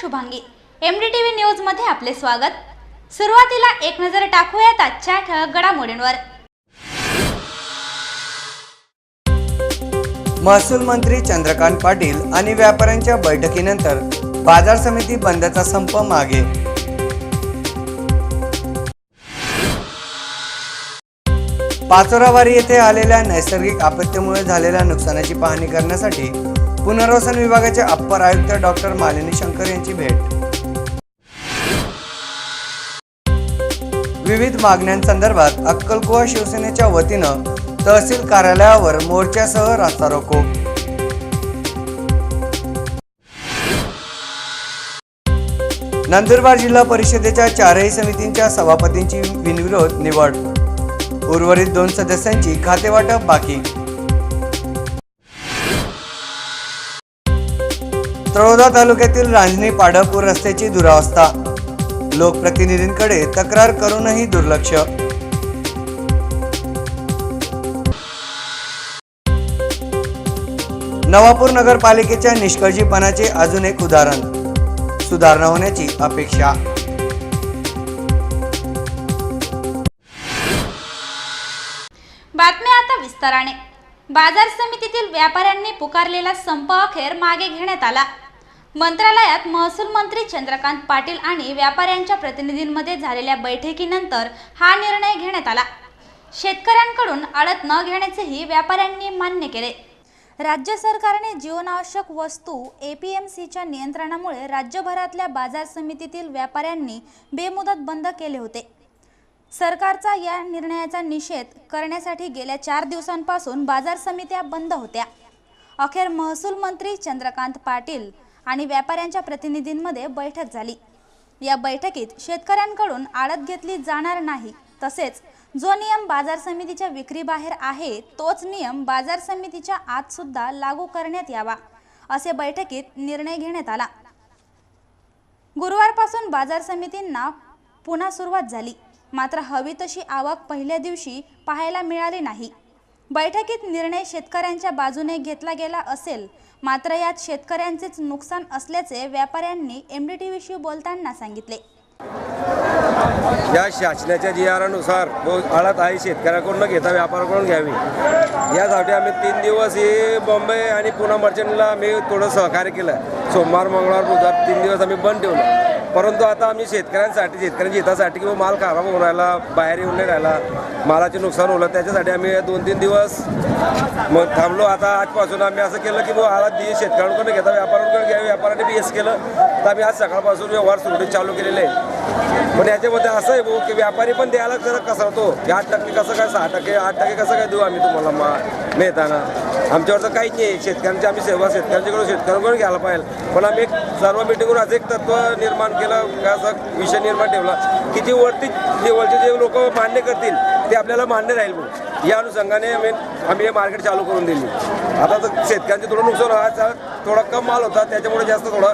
Shubhangi, MDTV news मध्ये आपले स्वागत। सुरुवातीला एक नजर टाकूयात आजच्या ठळक घडामोडींवर। महसूल मंत्री चंद्रकांत पाटील आणि व्यापाऱ्यांच्या बैठकीनंतर बाजार समिती बंदचा संप मागे। पाचोरावाडी येथे आलेल्या नैसर्गिक आपत्तीमुळे झालेल्या नुकसानाची पाहणी करण्यासाठी पुनर्वसन विभागाचे अप्पर आयुक्त डॉक्टर मालिनी शंकर यांची भेट। विविध मागण्यांसंदर्भात अक्कलकुवा शिवसेनेच्या वतीनं तहसील कार्यालयावर मोर्चासह रास्ता रोको। नंदुरबार जिल्हा परिषदेच्या चारही समितींच्या सभापतींची बिनविरोध निवड। उर्वरित 2 सदस्यांची खातेवाटप बाकी। तळोदा तालुक्यातील रांजणी पाडळपूर रस्त्याची दुरावस्था, लोकप्रतिनिधींकडे तक्रार करूनही दुर्लक्ष। नवापूर नगरपालिकेच्या निष्काळजीपणाचे अजून एक उदाहरण, सुधारणा होण्याची अपेक्षा। बातम्या आता विस्ताराने। बाजार समितीतील व्यापाऱ्यांनी पुकारलेला संप अखेर मागे घेण्यात आला। मंत्रालयात महसूल मंत्री चंद्रकांत पाटील आणि व्यापाऱ्यांच्या प्रतिनिधींमध्ये झालेल्या बैठकीनंतर हा निर्णय घेण्यात आला। शेतकऱ्यांकडून आडत न घेण्याचेही व्यापाऱ्यांनी मान्य केले। राज्य सरकारने जीवनावश्यक वस्तू APMCच्या नियंत्रणामुळे राज्यभरातल्या बाजार समितीतील व्यापाऱ्यांनी बेमुदत बंद केले होते। सरकारचा या निर्णयाचा निषेध करण्यासाठी गेल्या 4 दिवसांपासून बाजार समित्या बंद होत्या। अखेर महसूल मंत्री चंद्रकांत पाटील आणि व्यापाऱ्यांच्या प्रतिनिधींमध्ये बैठक झाली। या बैठकीत शेतकऱ्यांकडून आडत घेतली जाणार नाही, तसेच जो नियम बाजार समितीच्या विक्री बाहेर आहे तोच नियम बाजार समितीच्या आत सुद्धा लागू करण्यात यावा, असे बैठकीत निर्णय घेण्यात आला। गुरुवारपासून बाजार समितींना पुन्हा सुरुवात झाली, मात्र हवी तशी आवक पहिल्या दिवशी पाहायला मिळाली नाही। बैठकीत निर्णय शेतकऱ्यांच्या बाजूने घेतला गेला असेल, मात्र यात शेतकऱ्यांचेच नुकसान असल्याचे व्यापाऱ्यांनी MDTVशी बोलताना सांगितले। या शासनाच्या GR-नुसार आळत आहे शेतकऱ्याकडून न घेता व्यापाऱ्याकडून घ्यावी, यासाठी आम्ही 3 दिवस हे बॉम्बे आणि पुणे मर्चंटला आम्ही थोडं सहकार्य केलं। सोमवार मंगळवार बुधवार 3 दिवस आम्ही बंद ठेवलं, परंतु आता आम्ही शेतकऱ्यांच्या हितासाठी किंवा माल खराब होऊन राहिला, बाहेर येऊन नाही राहिला, मालाचे नुकसान होलं, त्याच्यासाठी आम्ही 2-3 दिवस मग थांबलो। आता आजपासून आम्ही असं केलं की आळत शेतकऱ्यांकडून घेता व्यापाऱ्यांकडून घ्यावी, व्यापाऱ्यांनी बी केलं, तर आम्ही आज सकाळपासून व्यवहार सुरळीत चालू केलेले आहे। पण याच्यामध्ये असं आहे की व्यापारी पण द्यायला जरा कसा होतो, 8% कसं काय, 6%, 8% कसं काय देऊ आम्ही तुम्हाला मिळताना, आमच्यावर तर काहीच नाही। शेतकऱ्यांची आम्ही सेवा शेतकऱ्यांकडून घ्यायला पाहिजे, पण आम्ही सर्व मिटिंगवर असं एक तत्व निर्माण केलं, असा विषय निर्माण ठेवला की जी वरती लेवलचे जे लोक मान्य करतील ते आपल्याला मान्य राहील म्हणून या अनुषंगाने आम्ही हे मार्केट चालू करून दिली। आता तर शेतकऱ्यांचे थोडं नुकसान व्हायचं, थोडा कम माल होता त्याच्यामुळे जास्त थोडं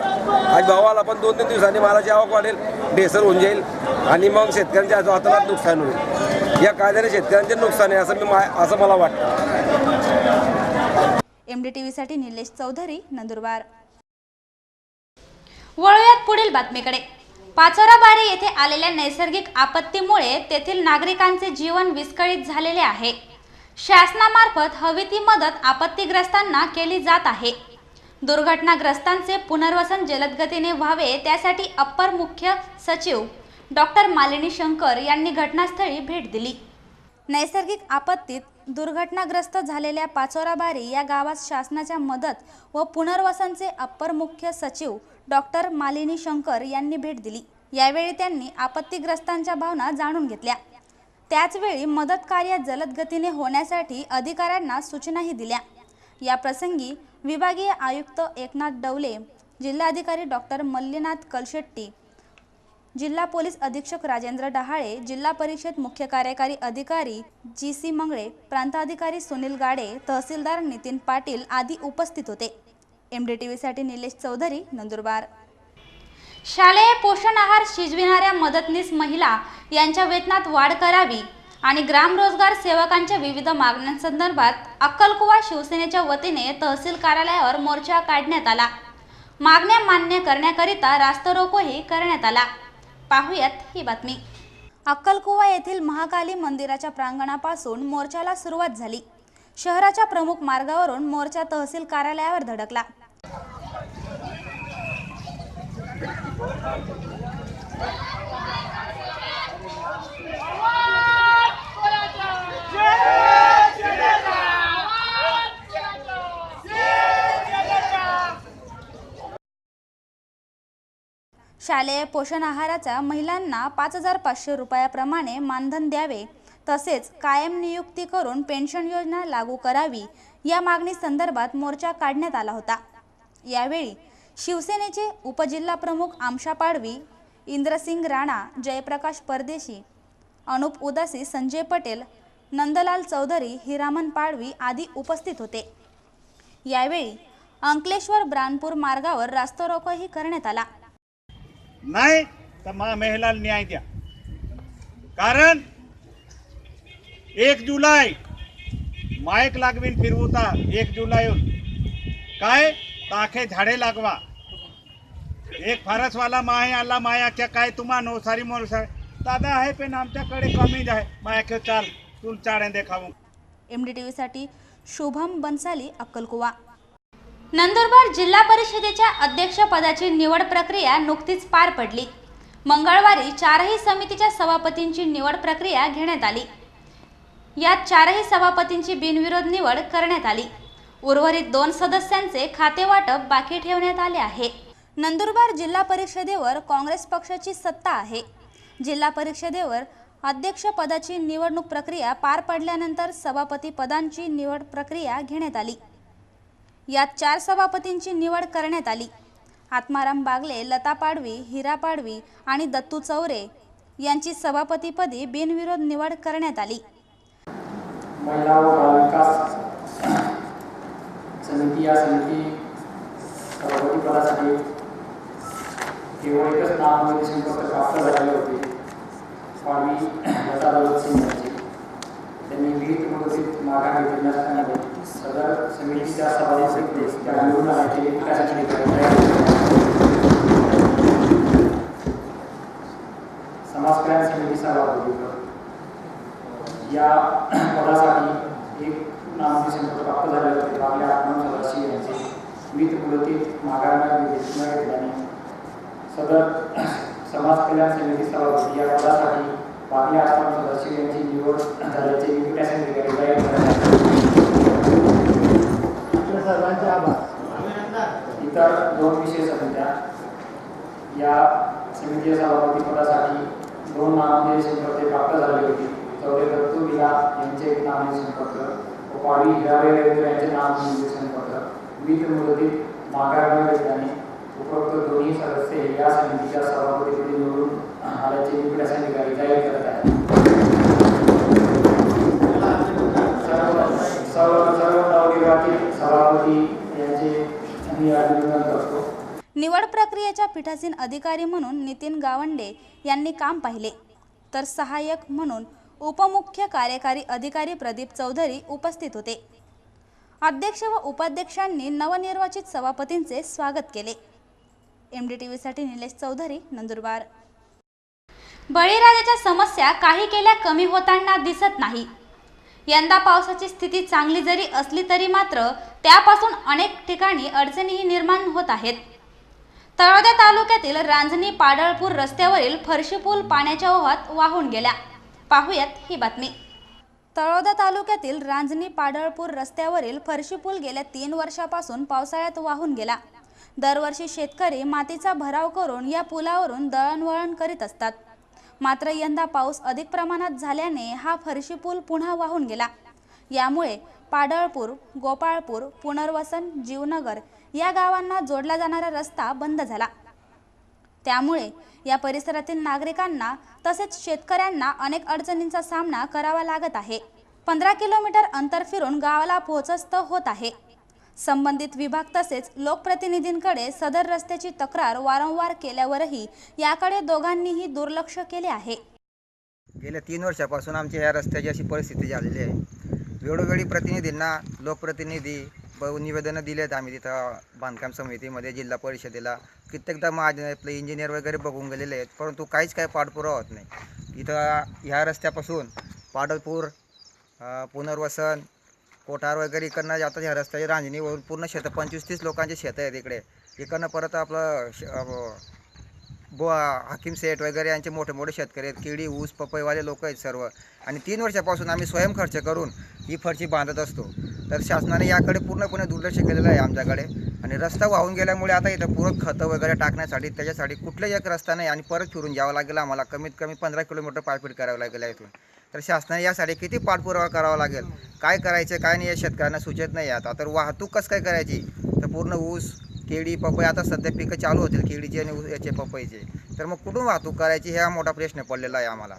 आज भाव आला, पण 2-3 दिवसांनी मालाची आवक वाढेल, ढेसर होऊन जाईल आणि मग शेतकऱ्यांच्या हाताला नुकसान होईल। या कायद्याने शेतकऱ्यांचे नुकसान आहे असं मला वाटतं। MDTVसाठी निलेश चौधरी, नंदुरबार। वळूयात पुढील बातमीकडे। पाचोराबारी येथे आलेल्या नैसर्गिक आपत्तीमुळे तेथील नागरिकांचे जीवन विस्कळीत झालेले आहे। शासनामार्फत हवी ती मदत आपत्तीग्रस्तांना केली जात आहे। दुर्घटनाग्रस्तांचे पुनर्वसन जलद गतीने व्हावे त्यासाठी अप्पर मुख्य सचिव डॉक्टर मालिनी शंकर यांनी घटनास्थळी भेट दिली। नैसर्गिक आपत्तीत दुर्घटनाग्रस्त झालेल्या पाचोराबारी या गावात शासनाच्या मदत व पुनर्वसनचे अप्पर मुख्य सचिव डॉक्टर मालिनी शंकर यांनी भेट दिली। यावेळी त्यांनी आपत्तीग्रस्तांच्या भावना जाणून घेतल्या, त्याचवेळी मदत कार्य जलद गतीने होण्यासाठी अधिकाऱ्यांना सूचनाही दिल्या। या प्रसंगी विभागीय आयुक्त एकनाथ डवले, जिल्हाधिकारी डॉक्टर मल्लीनाथ कलशेट्टी, जिल्हा पोलीस अधीक्षक राजेंद्र डहाळे, जिल्हा परिषद मुख्य कार्यकारी अधिकारी GC मंगळे, प्रांताधिकारी सुनील गाडे, तहसीलदार नितीन पाटील आदी उपस्थित होते। MDTVसाठी निलेश चौधरी, नंदुरबार। शालेय पोषण आहार शिजविणाऱ्या मदतनीस महिला यांच्या वेतनात वाढ करावी आणि ग्राम रोजगार सेवकांच्या विविध मागण्यांसंदर्भात अक्कलकुवा शिवसेनेच्या वतीने तहसील कार्यालयावर मोर्चा काढण्यात आला। मागण्या मान्य करण्याकरिता रास्तारोकोही करण्यात आला। पाहुयात ही बातमी। अक्कलकुवा येथील महाकाली मंदिराच्या प्रांगणापासून मोर्चाला सुरुवात झाली। शहराच्या प्रमुख मार्गावरून मोर्चा तहसील कार्यालयावर धडकला। शालेय पोषण आहाराचा महिलांना 5,500 रुपयाप्रमाणे मानधन द्यावे, तसेच कायम नियुक्ती करून पेन्शन योजना लागू करावी या मागणी संदर्भात मोर्चा काढण्यात आला होता। यावेळी शिवसेनेचे उपजिल्हा प्रमुख आमशा पाडवी, इंद्रसिंग राणा, जयप्रकाश परदेशी, अनुप उदासी, संजय पटेल, नंदलाल चौधरी, हिरामन पाडवी आदी उपस्थित होते। यावेळी अंकलेश्वर ब्रानपूर मार्गावर रास्तारोकोही करण्यात आला। नाही तर महिला न्याय द्या, कारण 1 जुलै माईक लागवीन फिरवता 1 जुलै काय ताखे झाडे लागवा। एक फारसवाला माहे आला मायाच्या काय तुम्हा नवसारी मोरसारी दादा आहे, पण आमच्याकडे कमी आहे मायाके चाल तुल चाडे देखावू। MDTV साठी शुभम बनसाली, अक्कलकुवा। नंदुरबार जिल्हा परिषदेच्या अध्यक्षपदाची निवड प्रक्रिया नुकतीच पार पडली। मंगळवारी 4ही समितीच्या सभापतींची निवड प्रक्रिया घेण्यात आली। यात 4ही सभापतींची बिनविरोध निवड करण्यात आली। उर्वरित 2 सदस्यांचे खातेवाटप बाकी ठेवण्यात आले आहे। नंदुरबार जिल्हा परिषदेवर काँग्रेस पक्षाची सत्ता आहे। जिल्हा परिषदेवर अध्यक्षपदाची निवडणूक प्रक्रिया पार पडल्यानंतर सभापती पदांची निवड प्रक्रिया घेण्यात आली। यात 4 सभापतींची निवड करण्यात आली। आत्माराम बागले, लता पाडवी, हिरा पाडवी आणि दत्तू चौरे यांची सभापतीपदी बिनविरोध निवड करण्यात आली। महिला व बाल विकास समिती या समिती सभापती पदासाठी केवळ एकच नामनिर्देशन पत्र प्राप्त झाले होते, पाडवी लता दौलतसिंग यांचे। त्यांनी विहित मुदतीत माघार घेतली नसताना सदर समितीच्या सभापती त्या निवडून आल्याचे विकासाची समाज कल्याण समिती सभापती या पदासाठी एक नामनिर्देशन पत्र प्राप्त झाले होते। आपल्या आत्मा सदाशिव यांचे विहित मुदतीत माघार न घेतल्याने सदर समाज कल्याण समिती सभापती या पदासाठी आपल्या आत्मा सदाशिव यांची निवड झाल्याचे विकास अधिकारी जाहीर करण्यात सर्वांचे आभार। इतर 2 विशेष समित्या या समितीच्या सभापती पदासाठी 2 नामनिर्देशन पत्रे प्राप्त झाले होती। चौधरी दत्तू विला यांचे एक नामनिर्देशन पत्र व पाडवी हिरावे यांचे नामनिर्देशन पत्र विहित मुदतीत माघार न घेतल्याने उपरोक्त दोन्ही सदस्य या समितीच्या सभापतीपदी निवडून आल्याचे विकास अधिकारी जाहीर करत आहेत। सर्व नवनिर्वाचित सभापती यांचे मी अभिनंदन करतो। निवड प्रक्रियेच्या पीठासीन अधिकारी म्हणून नितीन गावंडे यांनी काम पाहिले, तर सहाय्यक म्हणून उपमुख्य कार्यकारी अधिकारी प्रदीप चौधरी उपस्थित होते। अध्यक्ष व उपाध्यक्षांनी नवनिर्वाचित सभापतींचे स्वागत केले। MDTV साठी निलेश चौधरी, नंदुरबार। बळीराजाच्या समस्या काही केल्या कमी होताना दिसत नाही। यंदा पावसाची स्थिती चांगली जरी असली तरी मात्र त्यापासून अनेक ठिकाणी अडचणीही निर्माण होत आहेत। तळोदा तालुक्यातील रांजणी पाडळपूर रस्त्यावरील फरशी पूल पाण्याच्या ओहात वाहून गेला। पाहुयात ही बातमी। तळोदा तालुक्यातील रांजणी पाडळपूर रस्त्यावरील फरशी पूल गेल्या 3 वर्षापासून पावसाळ्यात वाहून गेला। दरवर्षी शेतकरी मातीचा भराव करून या पुलावरून दळणवळण करीत असतात, मात्र यंदा पाऊस अधिक प्रमाणात झाल्याने हा फरशी पूल पुन्हा वाहून गेला। यामुळे पाडळपूर, गोपाळपूर, पुनर्वसन, जीवनगर या गावांना जोडला जाणारा रस्ता बंद झाला। त्यामुळे या परिसरातील नागरिकांना तसेच शेतकऱ्यांना अनेक अडचणींचा सामना करावा लागत आहे। 15 किलोमीटर अंतर फिरून गावाला पोहोचत होत आहे। संबंधित विभाग तसेच लोकप्रतिनिधींकडे सदर रस्त्याची तक्रार वारंवार केल्यावरही याकडे दोघांनीही दुर्लक्ष केले आहे। गेल्या 3 वर्षापासून आमच्या या रस्त्याची अशी परिस्थिती झालेली आहे। वेळोवेळी प्रतिनिधींना, लोकप्रतिनिधी, निवेदनं दिलेत आम्ही तिथं बांधकाम समितीमध्ये, जिल्हा परिषदेला. कित्येकदा माझे आपले इंजिनियर वगैरे बघून गेलेले आहेत, परंतु काहीच काय पाठपुरावा होत नाही. इथं ह्या रस्त्यापासून पाडलपूर, पुनर्वसन, कोठार वगैरे इकडनं जातात. ह्या रस्त्याची रांजणीवरून पूर्ण शेतं 25-30 लोकांचे शेतं आहेत इकडे. इकडनं परत आपलं हाकीम सेठ वगैरे यांचे मोठे मोठे शेतकरी आहेत. केळी, ऊस, पपईवाले लोक आहेत सर्व. आणि 3 वर्षापासून आम्ही स्वयंखर्च करून ही फरशी बांधत असतो. तर शासनाने याकडे पूर्णपणे दुर्लक्ष केलेलं आहे आमच्याकडे. आणि रस्ता वाहून गेल्यामुळे आता इथं पूरक खतं वगैरे टाकण्यासाठी त्याच्यासाठी कुठलाही एक रस्ता नाही आणि परत फिरून जावं लागेल आम्हाला. कमीत कमी 15 किलोमीटर पायपीट करावं लागेल इथून. तर शासनाने यासाठी किती पाठपुरावा करावा लागेल, काय करायचं काय नाही, या शेतकऱ्यांना सुचत नाही आता. तर वाहतूक कसं काय करायची? तर पूर्ण ऊस, केळी, पपई, आता सध्या पिकं चालू होतील केळीचे आणि याचे पपईचे. तर मग कुठून वाहतूक करायची हा मोठा प्रश्न पडलेला आहे आम्हाला.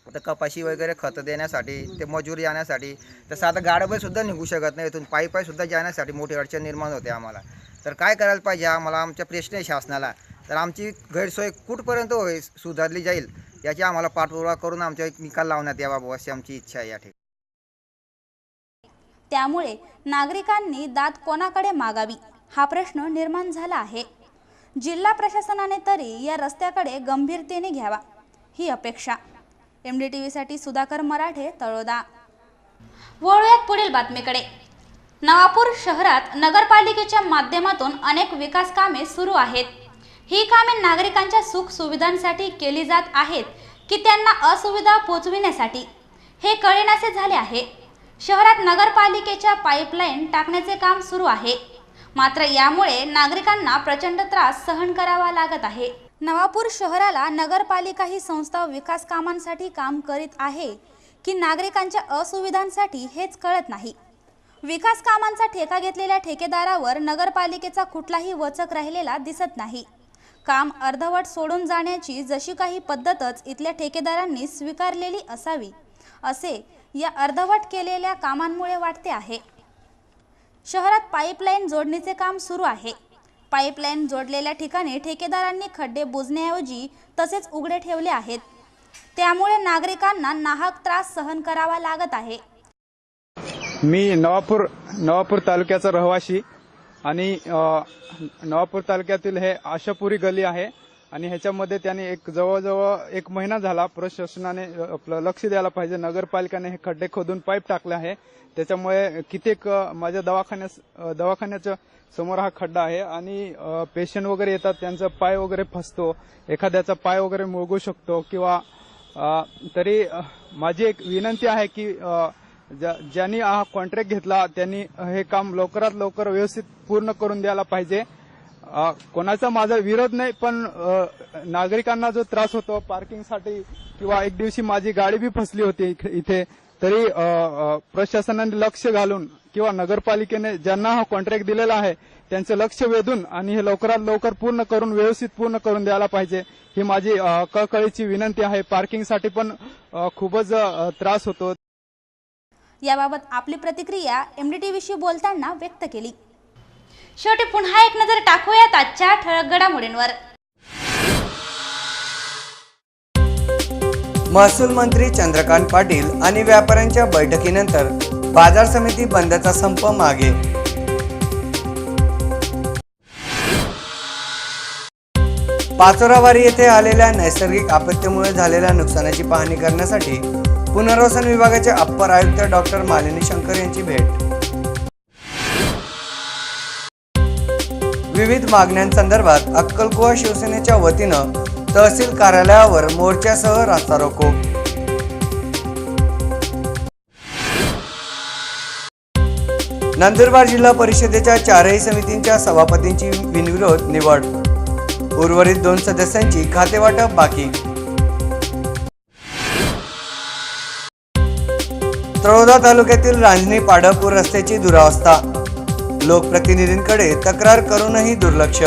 तर कपाशी वगैरे खतं देण्यासाठी, ते मजुरी आणण्यासाठी, तर साधं गाडबंसुद्धा निघू शकत नाही इथून. पायीसुद्धा जाण्यासाठी मोठी अडचण निर्माण होते आम्हाला. तर काय करायला पाहिजे आम्हाला? आमचा प्रश्न आहे शासनाला. तर आमची गैरसोय कुठपर्यंत सुधारली जाईल याची आम्हाला पाठपुरावा करून आमच्या एक निकाल लावण्यात यावा अशी आमची इच्छा आहे या ठिकाणी. त्यामुळे नागरिकांनी दाद कोणाकडे मागावी हा प्रश्न निर्माण झाला आहे. जिल्हा प्रशासनाने तरी या रस्त्याकडे गंभीरतेने घ्यावा ही अपेक्षा. MDTV साठी सुधाकर मराठे, तळोदा. वळूयात पुढील बातमीकडे. नवापूर शहरात नगरपालिकेच्या माध्यमातून अनेक विकास कामे सुरू आहेत. ही कामे नागरिकांच्या सुख सुविधांसाठी केली जात आहेत की त्यांना असुविधा पोचविण्यासाठी हे कळेनासे झाले आहे. शहरात नगरपालिकेच्या पाईपलाईन टाकण्याचे काम सुरू आहे. मात्र यामुळे नागरिकांना प्रचंड त्रास सहन करावा लागत आहे. नवापूर शहराला नगरपालिका ही संस्था विकास कामांसाठी काम करीत आहे की नागरिकांच्या असुविधांसाठी हेच कळत नाही. विकास कामांचा ठेका घेतलेल्या ठेकेदारावर नगरपालिकेचा कुठलाही वचक राहिलेला दिसत नाही. काम अर्धवट सोडून जाण्याची जशी काही पद्धतच इथल्या ठेकेदारांनी स्वीकारलेली असावी असे या अर्धवट केलेल्या कामांमुळे वाटते आहे. शहरात पाईपलाईन जोडणीचे काम सुरू आहे. पाईपलाईन जोडलेल्या ठिकाणी ठेकेदारांनी खड्डे बुजण्याऐवजी तसेच उघडे ठेवले आहेत. त्यामुळे नागरिकांना नाहक त्रास सहन करावा लागत आहे. मी नवापूर तालुक्याचा रहिवासी आणि नवापूर तालुक्यातील हे आशापुरी गली आहे आणि ह्याच्यामध्ये त्यांनी जवळजवळ 1 महिना झाला प्रशासनाने आपलं लक्ष द्यायला पाहिजे. नगरपालिकेने हे खड्डे खोदून पाईप टाकले आहे. त्याच्यामुळे कित्येक माझ्या दवाखान्याच्या समोर हा खड्डा आहे आणि पेशंट वगैरे येतात, त्यांचा पाय वगैरे फसतो, एखाद्याचा पाय वगैरे मुरगू शकतो किंवा तरी माझी एक विनंती आहे की ज्यांनी हा कॉन्ट्रॅक्ट घेतला त्यांनी हे काम लवकरात लवकर व्यवस्थित पूर्ण करून द्यायला पाहिजे. कोणाचा माझा विरोध नाही, पण नागरिकांना जो त्रास होतो पार्किंगसाठी किंवा एक दिवशी माझी गाडी बी फसली होती इथे, तरी प्रशासनाने लक्ष घालून किंवा नगरपालिकेने ज्यांना हा कॉन्ट्रॅक्ट दिलेला आहे त्यांचं लक्ष वेधून आणि हे लवकरात लवकर पूर्ण करून व्यवस्थित पूर्ण करून द्यायला पाहिजे ही माझी कळकळीची विनंती आहे. पार्किंगसाठी पण खूपच त्रास होतो. याबाबत आपली प्रतिक्रिया MDTVशी बोलताना व्यक्त केली. शेवटी पुन्हा एक नजर टाकूयात आजच्या ठळक घडामोडींवर. महसूल मंत्री चंद्रकांत पाटील आणि व्यापाऱ्यांच्या बैठकीनंतर बाजार समिती बंदचा संप मागे. पाचोरावाडी येथे आलेल्या नैसर्गिक आपत्तीमुळे झालेल्या नुकसानाची पाहणी करण्यासाठी पुनर्वसन विभागाचे अप्पर आयुक्त डॉक्टर मालिनी शंकर यांची भेट. विविध मागण्यांसंदर्भात अक्कलकुवा शिवसेनेच्या वतीनं तहसील कार्यालयावर मोर्चासह रास्ता रोको. नंदुरबार जिल्हा परिषदेच्या 4ही समितींच्या सभापतींची बिनविरोध निवड. उर्वरित 2 सदस्यांची खातेवाटप बाकी. तळोदा तालुक्यातील रांजणी पाडळपूर रस्त्याची दुरावस्था. लोकप्रतिनिधींकडे तक्रार करूनही दुर्लक्ष.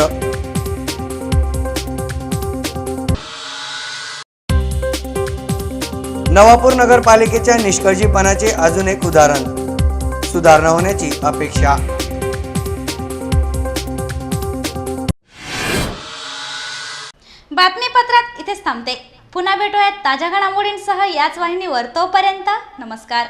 नवापूर नगरपालिकेच्या निष्काळजीपणाचे अजून एक उदाहरण. सुधारणा होण्याची अपेक्षा. बातमीपत्रात इथेच थांबते. पुन्हा भेटूयात ताज्या घडामोडींसह याच वाहिनीवर. तोपर्यंत नमस्कार.